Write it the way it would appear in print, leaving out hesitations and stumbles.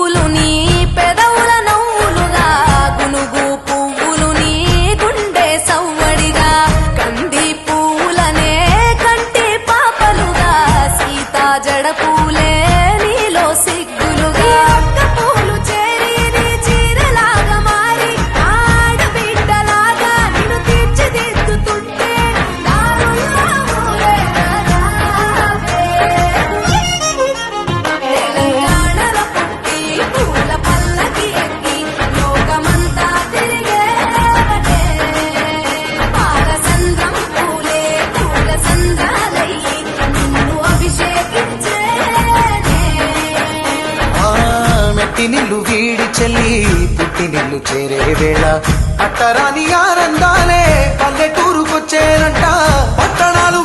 పువ్వులు నీ పెదవుల నవ్వులుగా గునుగు పువ్వులు నీ గుండె సవ్వడిగా కంది పువ్వులనే కంటి పాపలుగా సీతా జడ పూలే నీలో సిగ్గులుగా పూలు చేరి నీ చీరలాగా మారి ఆడబిడ్డలాగా నిన్ను తీర్చిదిద్దుతుంటే దారుల్లో ఊరేగారావే. తెలంగాణలో పుట్టి పూల పల్లకి ఎక్కి లోకమంతా తిరిగేవటే. పాలసంద్రం పూలే పూల సంద్రాలయ్యి నిన్ను అభిషేకించేనే. మెట్టి నిల్లు వీడి చెల్లి పుట్టి నిల్లు చేరే వేళ అట్టరాని ఆనందాలే పల్లెటూరుకొచ్చేనంట. పట్టణాలు